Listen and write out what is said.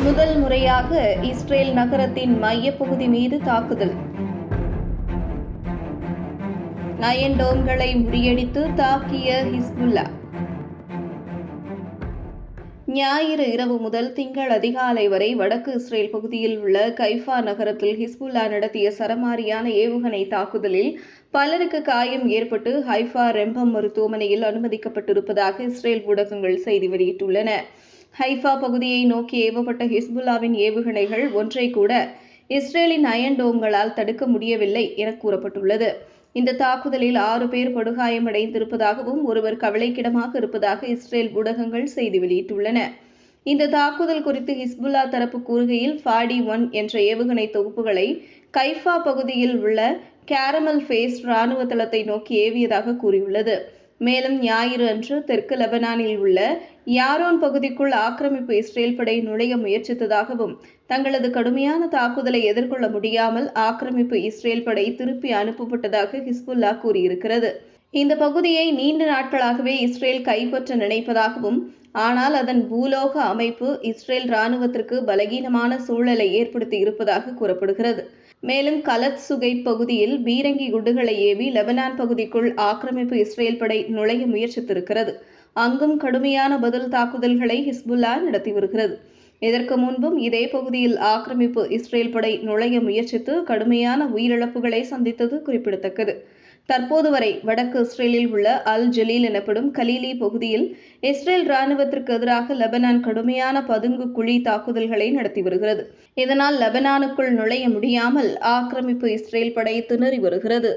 முதல் முறையாக இஸ்ரேல் நகரத்தின் மையப்பகுதி மீது தாக்குதல். அயன் டோம்களை முறியடித்து தாக்கிய ஹிஸ்புல்லா. ஞாயிறு இரவு முதல் திங்கள் அதிகாலை வரை வடக்கு இஸ்ரேல் பகுதியில் உள்ள கைஃபா நகரத்தில் ஹிஸ்புல்லா நடத்திய சரமாரியான ஏவுகணை தாக்குதலில் பலருக்கு காயம் ஏற்பட்டு ஹைஃபா ரெம்பம் மருத்துவமனையில் அனுமதிக்கப்பட்டிருப்பதாக இஸ்ரேல் ஊடகங்கள் செய்தி வெளியிட்டுள்ளன. ஹைஃபா பகுதியை நோக்கி ஏவப்பட்ட ஹிஸ்புல்லாவின் ஏவுகணைகள் ஒன்றை கூட இஸ்ரேலின் அயன் டோம்களால் தடுக்க முடியவில்லை என கூறப்பட்டுள்ளது. இந்த தாக்குதலில் 6 பேர் படுகாயமடைந்திருப்பதாகவும் ஒருவர் கவலைக்கிடமாக இருப்பதாக இஸ்ரேல் ஊடகங்கள் செய்தி வெளியிட்டுள்ளன. இந்த தாக்குதல் குறித்து ஹிஸ்புல்லா தரப்பு கூறுகையில் ஃபாடி-1 என்ற ஏவுகணை தொகுப்புகளை கைஃபா பகுதியில் உள்ள கேரமல் ஃபேஸ் ராணுவ தளத்தை நோக்கி ஏவியதாக கூறியுள்ளது. மேலும் ஞாயிறு அன்று தெற்கு லெபனானில் உள்ள யாரோன் பகுதிக்குள் ஆக்கிரமிப்பு இஸ்ரேல் படை நுழைய முயற்சித்ததாகவும் தங்களது கடுமையான தாக்குதலை எதிர்கொள்ள முடியாமல் ஆக்கிரமிப்பு இஸ்ரேல் படை திருப்பி அனுப்பப்பட்டதாக ஹிஸ்புல்லா கூறியிருக்கிறது. இந்த பகுதியை நீண்ட நாட்களாகவே இஸ்ரேல் கைப்பற்ற நினைப்பதாகவும் ஆனால் அதன் பூலோக அமைப்பு இஸ்ரேல் இராணுவத்திற்கு பலகீனமான சூழலை ஏற்படுத்தி இருப்பதாக கூறப்படுகிறது. மேலும் கலத் சுகைட் பகுதியில் பீரங்கி குண்டுகளை ஏவி லெபனான் பகுதிக்குள் ஆக்கிரமிப்பு இஸ்ரேல் படை நுழைய முயற்சித்திருக்கிறது. அங்கும் கடுமையான பதில் தாக்குதல்களை ஹிஸ்புல்லா நடத்தி வருகிறது. இதற்கு முன்பும் இதே பகுதியில் ஆக்கிரமிப்பு இஸ்ரேல் படை நுழைய முயற்சித்து கடுமையான உயிரிழப்புகளை சந்தித்தது குறிப்பிடத்தக்கது. தற்போது வரை வடக்கு இஸ்ரேலில் உள்ள அல் ஜலீல் எனப்படும் கலீலி பகுதியில் இஸ்ரேல் இராணுவத்திற்கு எதிராக லெபனான் கடுமையான பதுங்கு குழி தாக்குதல்களை நடத்தி வருகிறது. இதனால் லெபனானுக்குள் நுழைய முடியாமல் ஆக்கிரமிப்பு இஸ்ரேல் படை திணறி வருகிறது.